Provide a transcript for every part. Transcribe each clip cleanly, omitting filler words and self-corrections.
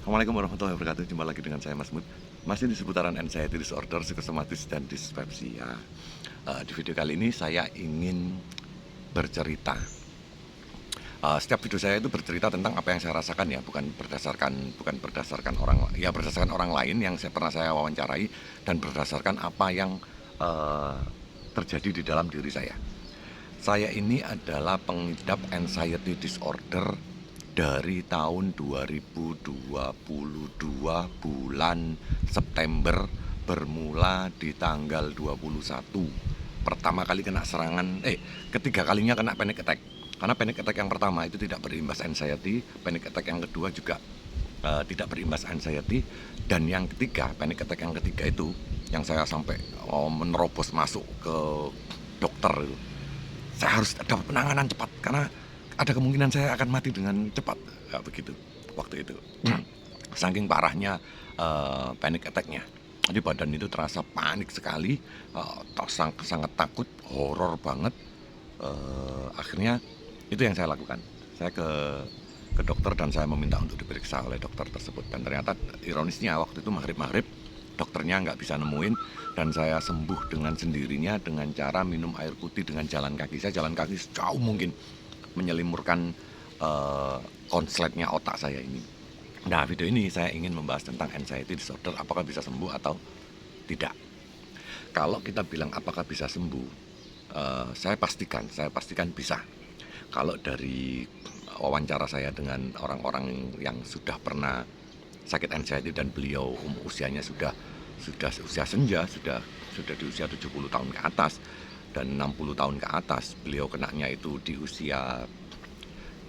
Assalamualaikum warahmatullahi wabarakatuh. Jumpa lagi dengan saya Mas Mud. Masih di seputaran anxiety disorder, psikosomatis, dan dispepsia. Di video kali ini saya ingin bercerita. Setiap video saya itu bercerita tentang apa yang saya rasakan ya, bukan berdasarkan berdasarkan orang lain yang pernah saya wawancarai, dan berdasarkan apa yang terjadi di dalam diri saya. Saya ini adalah pengidap anxiety disorder dari tahun 2022 bulan September, bermula di tanggal 21. Pertama kali kena ketiga kalinya kena panic attack. Karena panic attack yang pertama itu tidak berimbas anxiety, panic attack yang kedua juga tidak berimbas anxiety, dan yang ketiga, panic attack yang ketiga itu yang saya sampai menerobos masuk ke dokter itu. Saya harus dapat penanganan cepat karena ada kemungkinan saya akan mati dengan cepat, ya, begitu waktu itu. Saking parahnya panic attack-nya, jadi badan itu terasa panik sekali, sangat takut, horor banget. Akhirnya itu yang saya lakukan. Saya ke dokter dan saya meminta untuk diperiksa oleh dokter tersebut, dan ternyata ironisnya waktu itu maghrib dokternya nggak bisa nemuin, dan saya sembuh dengan sendirinya dengan cara minum air putih dengan jalan kaki. Saya jalan kaki sejauh mungkin, menyelimurkan konsletnya otak saya ini. Nah, video ini saya ingin membahas tentang anxiety disorder, apakah bisa sembuh atau tidak. Kalau kita bilang apakah bisa sembuh, saya pastikan bisa. Kalau dari wawancara saya dengan orang-orang yang sudah pernah sakit anxiety, dan beliau usianya sudah usia senja, sudah di usia 70 tahun ke atas dan 60 tahun ke atas. Beliau kenanya itu di usia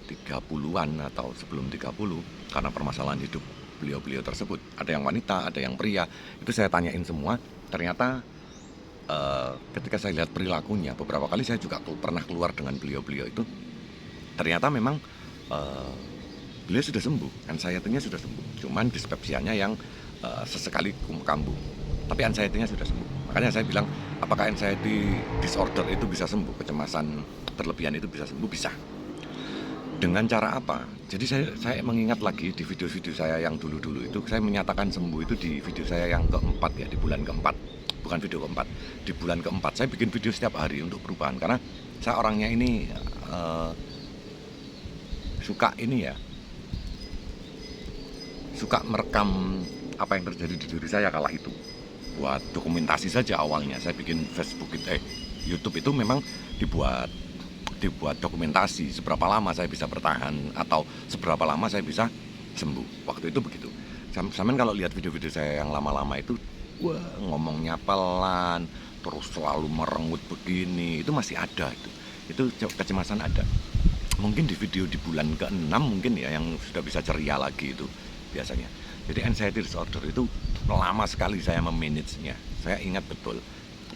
30-an atau sebelum 30 karena permasalahan hidup beliau tersebut. Ada yang wanita, ada yang pria. Itu saya tanyain semua. Ternyata ketika saya lihat perilakunya, beberapa kali saya juga pernah keluar dengan beliau itu. Ternyata memang beliau sudah sembuh, anxiety-nya sudah sembuh. Cuman dispepsianya yang sesekali kambuh. Tapi anxiety-nya sudah sembuh. Makanya saya bilang, apakah anxiety disorder itu bisa sembuh? Kecemasan berlebihan itu bisa sembuh? Bisa. Dengan cara apa? Jadi saya mengingat lagi di video-video saya yang dulu itu, saya menyatakan sembuh itu di video saya yang keempat ya, di bulan keempat. Bukan video keempat, di bulan keempat. Saya bikin video setiap hari untuk perubahan, karena saya orangnya ini suka merekam apa yang terjadi di diri saya kala itu, buat dokumentasi saja. Awalnya saya bikin YouTube itu memang dibuat dokumentasi, seberapa lama saya bisa bertahan atau seberapa lama saya bisa sembuh. Waktu itu begitu. Sampean kalau lihat video-video saya yang lama-lama itu, wah, ngomongnya pelan, terus selalu merengut begini, itu masih ada itu. Itu kecemasan ada. Mungkin di video di bulan ke-6 mungkin ya, yang sudah bisa ceria lagi itu biasanya. Jadi anxiety disorder itu lama sekali saya memanage-nya. Saya ingat betul,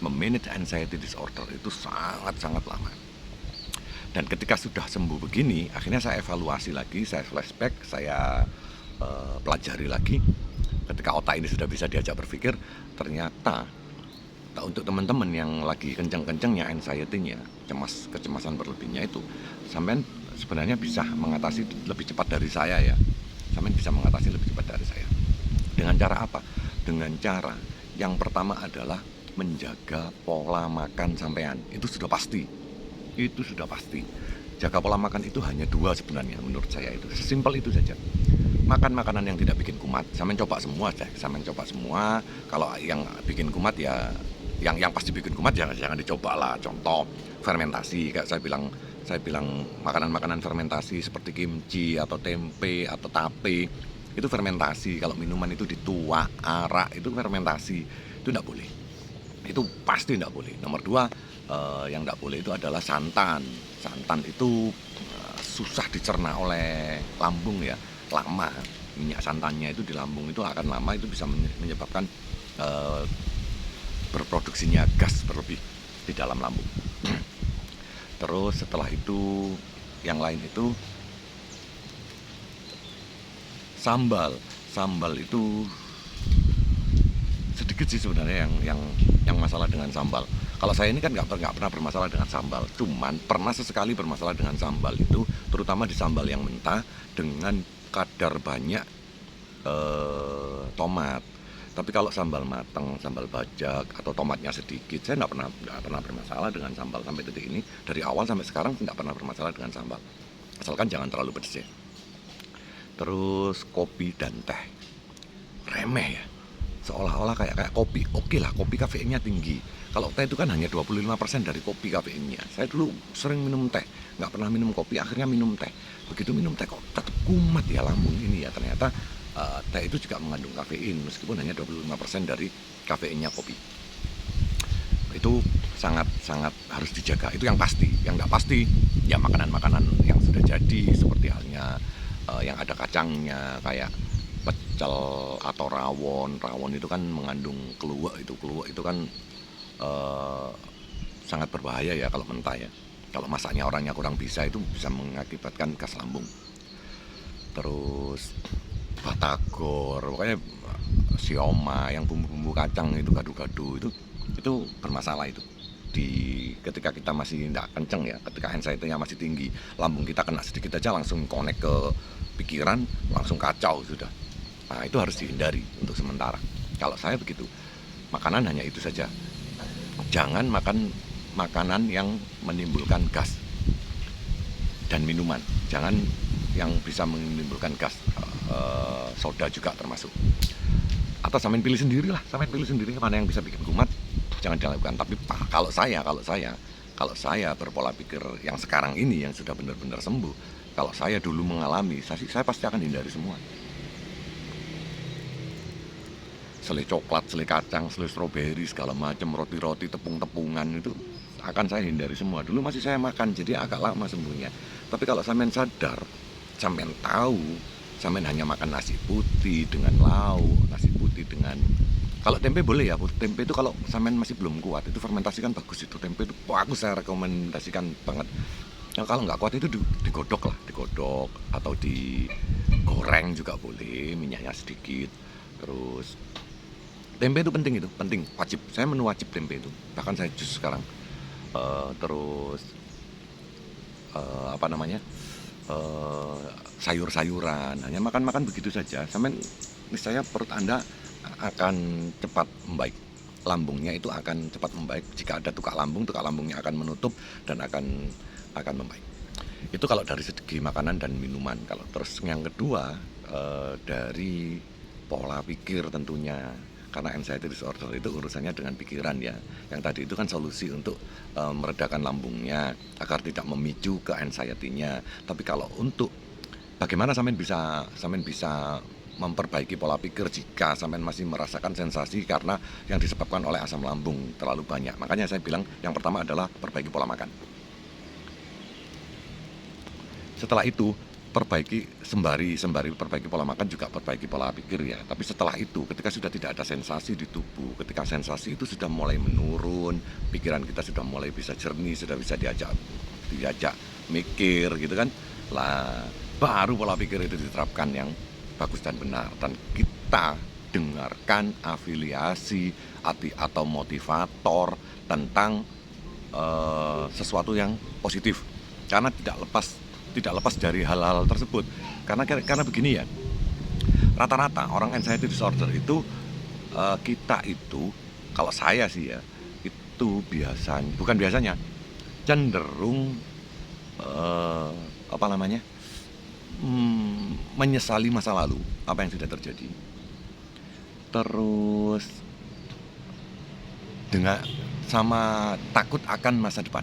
memanage anxiety disorder itu sangat-sangat lama. Dan ketika sudah sembuh begini, akhirnya saya evaluasi lagi, saya flashback, saya pelajari lagi. Ketika otak ini sudah bisa diajak berpikir, ternyata untuk teman-teman yang lagi kencang-kencangnya anxiety-nya, kecemasan berlebihnya itu, sampean sebenarnya bisa mengatasi lebih cepat dari saya ya. Sampean bisa mengatasi lebih cepat dari saya. Dengan cara apa? Dengan cara yang pertama adalah menjaga pola makan sampean. Itu sudah pasti. Jaga pola makan itu hanya dua sebenarnya menurut saya, itu sesimpel itu saja. Makan makanan yang tidak bikin kumat. Sampean coba semua. Kalau yang bikin kumat ya, yang pasti bikin kumat jangan dicoba lah. Contoh fermentasi, kayak saya bilang makanan-makanan fermentasi seperti kimchi atau tempe atau tape, itu fermentasi. Kalau minuman itu dituak, arak, itu fermentasi. Itu tidak boleh. Itu pasti tidak boleh. Nomor dua, yang tidak boleh itu adalah santan. Santan itu susah dicerna oleh lambung ya, lama. Minyak santannya itu di lambung itu akan lama, itu bisa menyebabkan berproduksinya gas berlebih di dalam lambung. Terus setelah itu, yang lain itu sambal itu sedikit sih sebenarnya yang masalah dengan sambal. Kalau saya ini kan nggak pernah bermasalah dengan sambal, cuman pernah sesekali bermasalah dengan sambal itu, terutama di sambal yang mentah dengan kadar banyak tomat. Tapi kalau sambal mateng, sambal bajak atau tomatnya sedikit, saya nggak pernah bermasalah dengan sambal sampai detik ini. Dari awal sampai sekarang nggak pernah bermasalah dengan sambal. Asalkan jangan terlalu pedes ya. Terus kopi dan teh, remeh ya. Seolah-olah kayak kopi. Oke lah, kopi kafeinnya tinggi. Kalau teh itu kan hanya 25% dari kopi kafeinnya. Saya dulu sering minum teh, nggak pernah minum kopi, akhirnya minum teh. Begitu minum teh kok tetap kumat ya lambung ini ya. Ternyata teh itu juga mengandung kafein meskipun hanya 25% dari kafeinnya kopi. Itu sangat-sangat harus dijaga. Itu yang pasti. Yang nggak pasti ya makanan-makanan yang sudah jadi seperti halnya yang ada kacangnya kayak pecel atau rawon. Rawon itu kan mengandung keluak itu kan eh, sangat berbahaya ya kalau mentah ya. Kalau masaknya orangnya kurang bisa itu bisa mengakibatkan gas lambung. Terus batagor, pokoknya sioma yang bumbu-bumbu kacang itu gado-gado itu bermasalah itu. Ketika kita masih tidak kenceng ya, ketika anxiety-nya masih tinggi, lambung kita kena sedikit aja langsung connect ke pikiran, langsung kacau sudah. Nah, itu harus dihindari untuk sementara. Kalau saya begitu, makanan hanya itu saja. Jangan makan makanan yang menimbulkan gas dan minuman. Jangan yang bisa menimbulkan gas, soda juga termasuk. Atau sampean pilih sendiri lah, sampean pilih sendiri mana yang bisa bikin kumat, jangan dilakukan. Tapi kalau saya berpola pikir yang sekarang ini yang sudah benar-benar sembuh, kalau saya dulu mengalami, saya pasti akan hindari semua. Selai coklat, selai kacang, selai stroberi, segala macam, roti-roti, tepung-tepungan itu akan saya hindari semua. Dulu masih saya makan, jadi agak lama sembuhnya. Tapi kalau sampean sadar, sampean tahu, sampean hanya makan nasi putih dengan lauk, nasi putih dengan, kalau tempe boleh ya, tempe itu kalau sampean masih belum kuat, itu fermentasi kan bagus itu, tempe itu bagus, saya rekomendasikan banget. Nah, kalau nggak kuat itu digodok lah, digodok atau digoreng juga boleh, minyaknya sedikit. Terus tempe itu penting, wajib. Saya menu wajib tempe itu, bahkan saya jus sekarang. Terus apa namanya, sayur-sayuran, hanya makan-makan begitu saja, sampai misalnya perut Anda akan cepat membaik, lambungnya itu akan cepat membaik. Jika ada tukak lambungnya akan menutup dan akan membaik. Itu kalau dari segi makanan dan minuman. Kalau terus yang kedua, dari pola pikir tentunya, karena anxiety disorder itu urusannya dengan pikiran ya. Yang tadi itu kan solusi untuk meredakan lambungnya agar tidak memicu ke anxiety-nya. Tapi kalau untuk bagaimana sampean bisa memperbaiki pola pikir jika sampean masih merasakan sensasi karena yang disebabkan oleh asam lambung terlalu banyak. Makanya saya bilang yang pertama adalah perbaiki pola makan. Setelah itu sembari perbaiki pola makan juga perbaiki pola pikir ya. Tapi setelah itu ketika sudah tidak ada sensasi di tubuh, ketika sensasi itu sudah mulai menurun, pikiran kita sudah mulai bisa jernih, sudah bisa diajak mikir gitu kan, lah baru pola pikir itu diterapkan yang bagus dan benar. Dan kita dengarkan afiliasi atau motivator tentang sesuatu yang positif, karena tidak lepas dari hal-hal tersebut. Karena begini ya, rata-rata orang anxiety disorder itu, kita itu, kalau saya sih ya, itu bukan biasanya, cenderung apa namanya, menyesali masa lalu, apa yang sudah terjadi. Terus sama takut akan masa depan.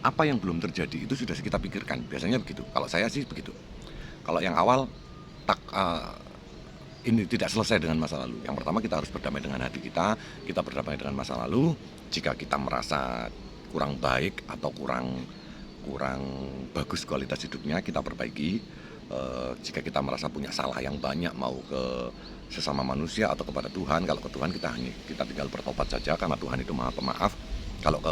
Apa yang belum terjadi itu sudah kita pikirkan, biasanya begitu. Kalau saya sih begitu. Kalau yang awal ini tidak selesai dengan masa lalu. Yang pertama kita harus berdamai dengan hati kita berdamai dengan masa lalu. Jika kita merasa kurang baik atau kurang bagus kualitas hidupnya, kita perbaiki. Jika kita merasa punya salah yang banyak, mau ke sesama manusia atau kepada Tuhan, kalau ke Tuhan kita tinggal bertobat saja karena Tuhan itu Maha Pemaaf. Kalau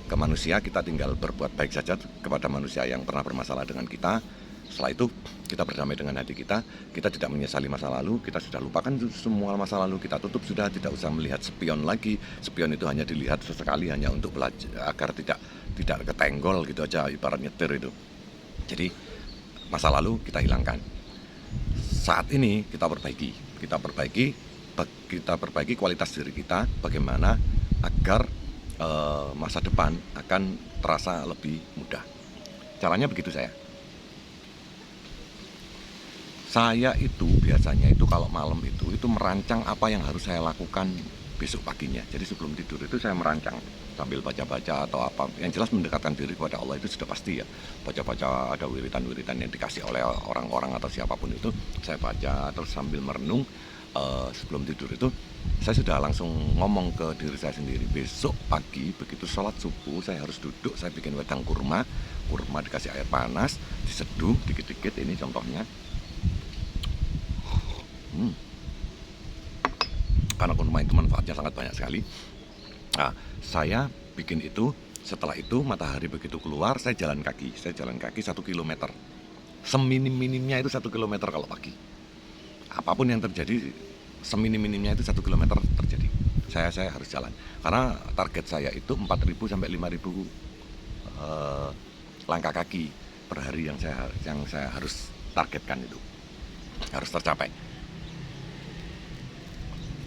ke manusia kita tinggal berbuat baik saja kepada manusia yang pernah bermasalah dengan kita. Setelah itu kita berdamai dengan hati kita tidak menyesali masa lalu, kita sudah lupakan semua masa lalu, kita tutup sudah, tidak usah melihat spion lagi. Spion itu hanya dilihat sesekali, hanya untuk belajar agar tidak ketenggol gitu aja, ibarat nyetir itu. Jadi masa lalu kita hilangkan. saat ini kita perbaiki, kita perbaiki kualitas diri kita, bagaimana agar masa depan akan terasa lebih mudah. Caranya begitu saya itu biasanya itu kalau malam itu merancang apa yang harus saya lakukan besok paginya. Jadi sebelum tidur itu saya merancang sambil baca-baca atau apa. Yang jelas mendekatkan diri kepada Allah itu sudah pasti ya. Baca-baca, ada wiritan-wiritan yang dikasih oleh orang-orang atau siapapun itu, saya baca terus sambil merenung. Sebelum tidur itu saya sudah langsung ngomong ke diri saya sendiri, besok pagi begitu sholat subuh saya harus duduk, saya bikin wedang kurma dikasih air panas, diseduh dikit-dikit. Ini contohnya. Karena kurma itu manfaatnya sangat banyak sekali. Nah, saya bikin itu. Setelah itu matahari begitu keluar, saya jalan kaki 1 kilometer. Seminim-minimnya itu 1 kilometer kalau pagi. Apapun yang terjadi, seminim-minimnya itu 1 kilometer terjadi. Saya harus jalan. Karena target saya itu 4.000 sampai 5.000 langkah kaki per hari yang saya harus targetkan, itu harus tercapai.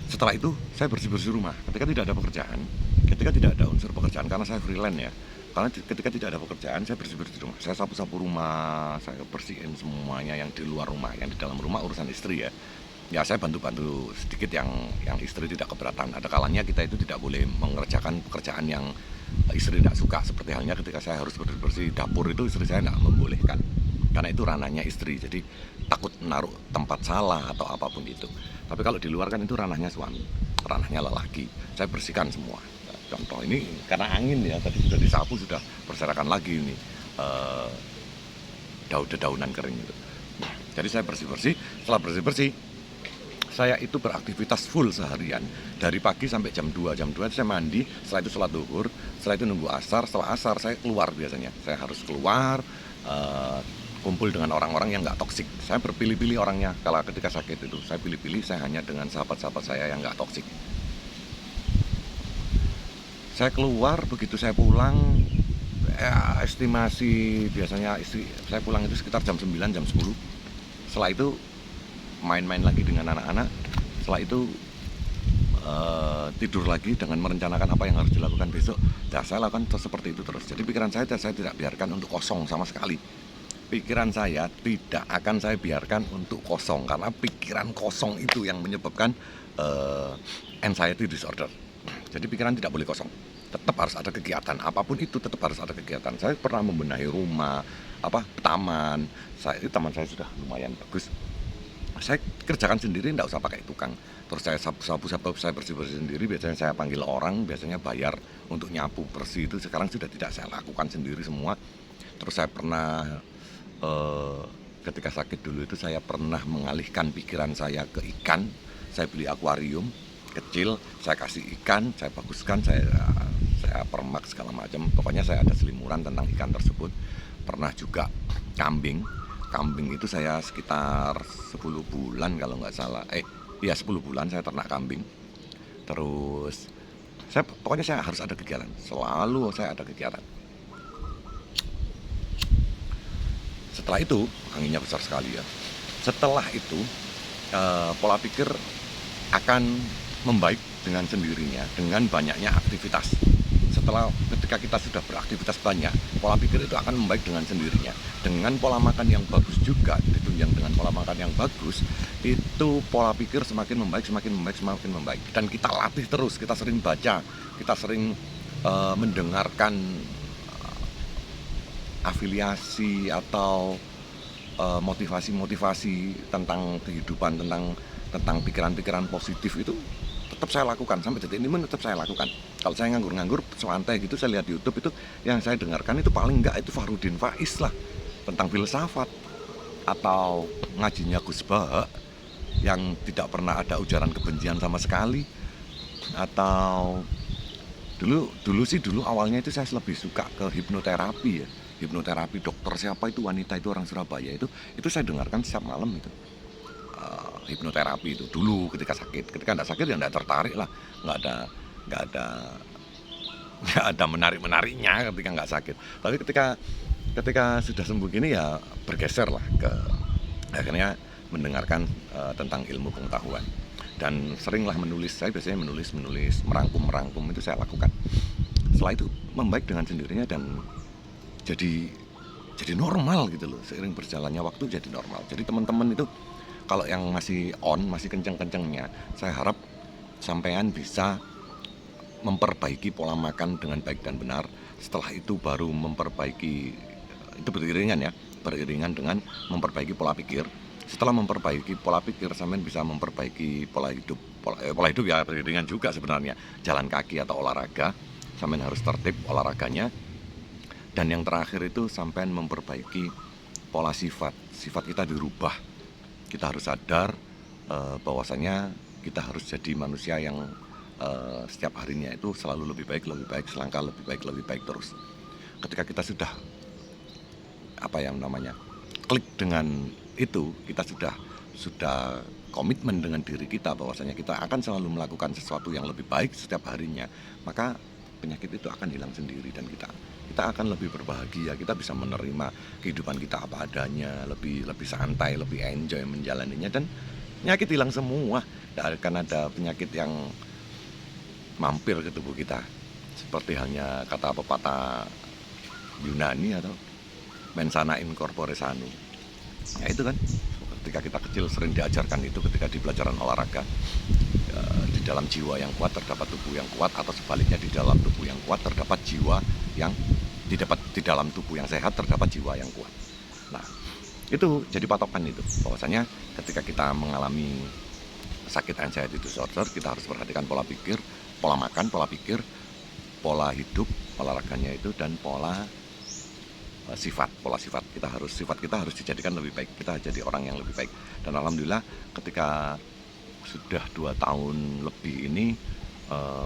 Setelah itu saya bersih-bersih rumah. Ketika tidak ada pekerjaan, ketika tidak ada unsur pekerjaan, karena saya freelance ya. Karena ketika tidak ada pekerjaan, saya bersih-bersih rumah. Saya sapu-sapu rumah, saya bersihin semuanya yang di luar rumah. Yang di dalam rumah urusan istri ya. Ya saya bantu-bantu sedikit yang istri tidak keberatan. Ada kalanya kita itu tidak boleh mengerjakan pekerjaan yang istri tidak suka. Seperti halnya ketika saya harus bersih-bersih dapur itu, istri saya tidak membolehkan. Karena itu ranahnya istri, jadi takut naruh tempat salah atau apapun itu. Tapi kalau di luar kan itu ranahnya suami, ranahnya lelaki. Saya bersihkan semua. Contoh ini karena angin ya, tadi sudah disapu, sudah berserakan lagi ini daunan kering itu. Jadi saya bersih-bersih. Setelah bersih-bersih, saya itu beraktivitas full seharian. Dari pagi sampai jam 2 saya mandi, setelah itu sholat zuhur, setelah itu nunggu asar. Setelah asar saya keluar biasanya. Saya harus keluar, kumpul dengan orang-orang yang nggak toksik. Saya berpilih-pilih orangnya. Kalau ketika sakit itu saya pilih-pilih, saya hanya dengan sahabat-sahabat saya yang nggak toksik. Saya keluar, begitu saya pulang ya, estimasi biasanya saya pulang itu sekitar jam 9, jam 10. Setelah itu main-main lagi dengan anak-anak. Setelah itu tidur lagi dengan merencanakan apa yang harus dilakukan besok. Nah, saya lakukan seperti itu terus. Jadi pikiran saya tidak biarkan untuk kosong sama sekali. Pikiran saya tidak akan saya biarkan untuk kosong, karena pikiran kosong itu yang menyebabkan anxiety disorder. Jadi pikiran tidak boleh kosong, tetap harus ada kegiatan, apapun itu tetap harus ada kegiatan. Saya pernah membenahi rumah, taman. Taman saya sudah lumayan bagus. Saya kerjakan sendiri, tidak usah pakai tukang. Terus saya sapu-sapu, saya bersih-bersih sendiri. Biasanya saya panggil orang, biasanya bayar untuk nyapu bersih itu. Sekarang sudah tidak, saya lakukan sendiri semua. Terus saya pernah ketika sakit dulu itu saya pernah mengalihkan pikiran saya ke ikan. Saya beli akuarium kecil, saya kasih ikan, saya baguskan, saya permak segala macam. Pokoknya saya ada selimuran tentang ikan tersebut. Pernah juga kambing itu saya sekitar 10 bulan kalau nggak salah. 10 bulan saya ternak kambing. Terus pokoknya saya harus ada kegiatan, selalu saya ada kegiatan. Setelah itu, anginnya besar sekali ya. Setelah itu, pola pikir akan membaik dengan sendirinya, dengan banyaknya aktivitas. Ketika kita sudah beraktivitas banyak, pola pikir itu akan membaik dengan sendirinya. Dengan pola makan yang bagus juga, ditunjang dengan pola makan yang bagus, itu pola pikir semakin membaik. Dan kita latih terus, kita sering baca, kita sering mendengarkan afiliasi atau motivasi tentang kehidupan, tentang pikiran-pikiran positif itu tetap saya lakukan sampai detik ini, tetap saya lakukan. Kalau saya nganggur santai gitu, saya lihat di YouTube itu yang saya dengarkan itu paling enggak itu Fahrudin Faiz lah, tentang filsafat, atau ngajinya Gus Bah yang tidak pernah ada ujaran kebencian sama sekali. Atau dulu awalnya itu saya lebih suka ke hipnoterapi ya. Hipnoterapi dokter siapa itu, wanita itu, orang Surabaya itu saya dengarkan setiap malam itu. Hipnoterapi itu dulu ketika sakit. Ketika tidak sakit ya tidak tertarik lah, nggak ada menarik-menariknya ketika nggak sakit. Tapi ketika sudah sembuh gini ya bergeser lah ke, akhirnya mendengarkan tentang ilmu pengetahuan. Dan seringlah menulis, saya biasanya menulis, merangkum itu saya lakukan. Setelah itu membaik dengan sendirinya dan jadi normal gitu loh. Seiring berjalannya waktu jadi normal. Jadi teman-teman itu kalau yang masih masih kenceng-kencengnya, saya harap sampean bisa memperbaiki pola makan dengan baik dan benar. Setelah itu baru memperbaiki, itu beriringan dengan memperbaiki pola pikir. Setelah memperbaiki pola pikir, sampean bisa memperbaiki pola hidup. Pola hidup ya beriringan juga sebenarnya. Jalan kaki atau olahraga, sampean harus tertib olahraganya. Dan yang terakhir itu sampean memperbaiki pola sifat. Sifat kita dirubah. Kita harus sadar bahwasanya kita harus jadi manusia yang setiap harinya itu selalu lebih baik, selangkah lebih baik terus. Ketika kita sudah klik dengan itu, kita sudah komitmen dengan diri kita bahwasanya kita akan selalu melakukan sesuatu yang lebih baik setiap harinya, maka penyakit itu akan hilang sendiri dan kita akan lebih berbahagia. Kita bisa menerima kehidupan kita apa adanya, lebih santai, lebih enjoy menjalaninya, dan penyakit hilang semua. Tidak akan ada penyakit yang mampir ke tubuh kita, seperti halnya kata pepatah Yunani atau mens sana in corpore sano. Ya itu kan, ketika kita kecil sering diajarkan itu ketika di pelajaran olahraga. Di dalam jiwa yang kuat terdapat tubuh yang kuat, atau sebaliknya di dalam tubuh yang kuat terdapat jiwa yang di dalam tubuh yang sehat terdapat jiwa yang kuat. Nah, itu jadi patokan itu bahwasanya ketika kita mengalami sakit anxiety disorder, kita harus perhatikan pola pikir, pola makan, pola pikir, pola hidup, olahraganya itu, dan pola sifat kita harus dijadikan lebih baik. Kita jadi orang yang lebih baik. Dan alhamdulillah ketika sudah 2 tahun lebih ini,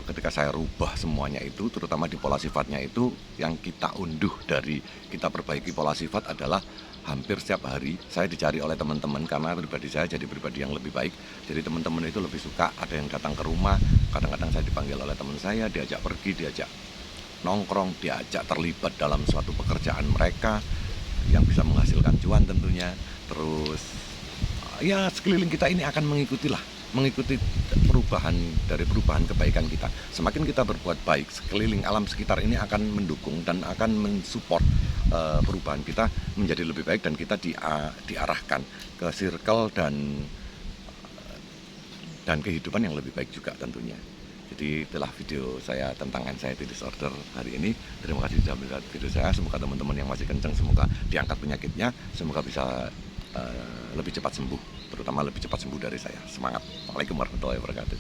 ketika saya rubah semuanya itu, terutama di pola sifatnya itu, yang kita unduh dari kita perbaiki pola sifat adalah hampir setiap hari saya dicari oleh teman-teman, karena pribadi saya jadi pribadi yang lebih baik. Jadi teman-teman itu lebih suka ada yang datang ke rumah. Kadang-kadang saya dipanggil oleh teman saya, diajak pergi, diajak nongkrong, diajak terlibat dalam suatu pekerjaan mereka yang bisa menghasilkan cuan tentunya. Terus ya sekeliling kita ini akan mengikuti perubahan kebaikan kita. Semakin kita berbuat baik, sekeliling alam sekitar ini akan mendukung dan akan mensupport perubahan kita menjadi lebih baik, dan kita diarahkan ke circle dan kehidupan yang lebih baik juga tentunya. Jadi itulah video saya tentang anxiety disorder hari ini. Terima kasih sudah melihat video saya. Semoga teman-teman yang masih kencang, semoga diangkat penyakitnya, semoga bisa lebih cepat sembuh, terutama lebih cepat sembuh dari saya. Semangat. Assalamualaikum warahmatullahi wabarakatuh.